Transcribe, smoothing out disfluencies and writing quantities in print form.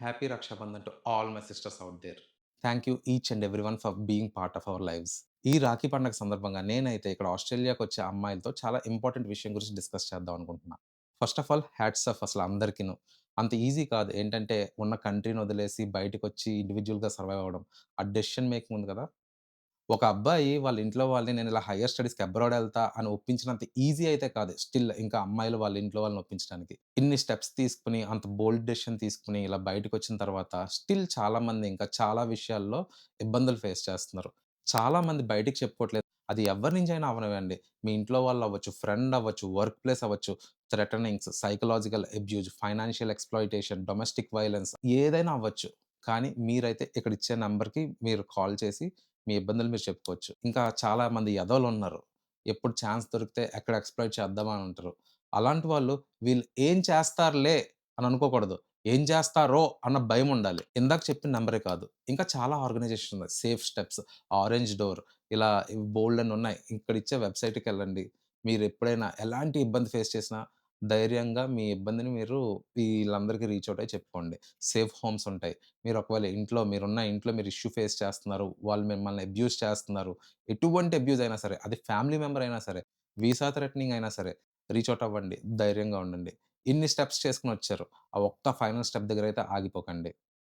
Happy Raksha Bandhan to all my sisters out there. Thank you each and everyone for being part of our lives. ఈ రాఖీ పండగ సందర్భంగా నేనైతే ఇక్కడ ఆస్ట్రేలియాకొచ్చే అమ్మాయిలతో చాలా ఇంపార్టెంట్ విషయం గురించి డిస్కస్ చేద్దాం అనుకుంటున్నా. First of all hats off అసలు అందరికిను. అంత ఈజీ కాదు. ఏంటంటే ఉన్న కంట్రీని వదిలేసి బయటికొచ్చి ఇండివిడ్యుయల్‌గా సర్వైవ్ అవ్వడం. ఆ డెసిషన్ మేకింగ్ ఉంది కదా! ఒక అబ్బాయి వాళ్ళ ఇంట్లో వాళ్ళని నేనిలా హైర్ స్టడీస్‌కి అబ్రాడ్ ఎళ్తా అని ఒప్పించినంత ఈజీ అయితే కాదు. స్టిల్ ఇంకా అమ్మాయిలు వాళ్ళ ఇంట్లో వాళ్ళని ఒప్పించడానికి. ఇన్ని స్టెప్స్ తీసుకొని, అంత బోల్డ్ డెసిషన్ తీసుకొని, ఇలా బయటకొచ్చిన తర్వాత స్టిల్ చాలామంది ఇంకా చాలా విషయాల్లో ఇబ్బందులు ఫేస్ చేస్తున్నారు. చాలామంది బయటికి చెప్పుకోవట్లేదు. అది ఎవరి నుంచైనా అవ్వనివ్వండి. మీ ఇంట్లో వాళ్ళవ్వచ్చు, ఫ్రెండ్ అవ్వచ్చు, వర్క్ ప్లేస్ అవ్వచ్చు, threatenings, psychological abuse, financial exploitation, domestic violence ఏదైనా అవ్వచ్చు. కానీ మీరైతే ఇక్కడిచ్చే నంబర్‌కి మీరు కాల్ చేసి మీ ఇబ్బందులు మీరు చెప్పుకోవచ్చు. ఇంకా చాలా మంది ఎదవలున్నారు. ఎప్పుడు ఛాన్స్ దొరికితే ఎక్కడ ఎక్స్‌ప్లాయిట్ చేద్దామా అని ఉంటారు. అలాంటి వాళ్ళు వీళ్ళు ఏం చేస్తారులే అని అనుకోకూడదు. ఏం చేస్తారో అన్న భయముండాలి. ఇందాక చెప్పిన నంబరే కాదు. ఇంకా చాలా ఆర్గనైజేషన్స్ ఉన్నాయి. సేఫ్ స్టెప్స్, ఆరెంజ్ డోర్ ఇలా బోలెడన్ని ఉన్నాయి. ఇక్కడిచ్చే వెబ్‌సైట్‌కెళ్ళండి. మీరెప్పుడైనా ఎలాంటి ఇబ్బంది ఫేస్ చేసినా ధైర్యంగా మీ ఇబ్బందిని మీరు వీళ్ళందరికీ రీచ్ ఔట్ అయ్యి చెప్పుకోండి. సేఫ్ హోమ్స్ ఉంటాయి. మీరు ఒకవేళ మీరున్న ఇంట్లో మీరు ఇష్యూ ఫేస్ చేస్తున్నారు. వాళ్ళు మిమ్మల్ని అబ్యూజ్ చేస్తున్నారు. ఎటువంటి అబ్యూజ్ అయినా సరే, అది ఫ్యామిలీ మెంబర్ అయినా సరే, వీసా థ్రెటనింగ్ అయినా సరే, రీచ్ ఔట్ అవ్వండి. ధైర్యంగా ఉండండి. ఇన్ని స్టెప్స్ చేసుకొనొచ్చారు. ఆ ఒక్క ఫైనల్ స్టెప్ దగ్గరైతే ఆగిపోకండి.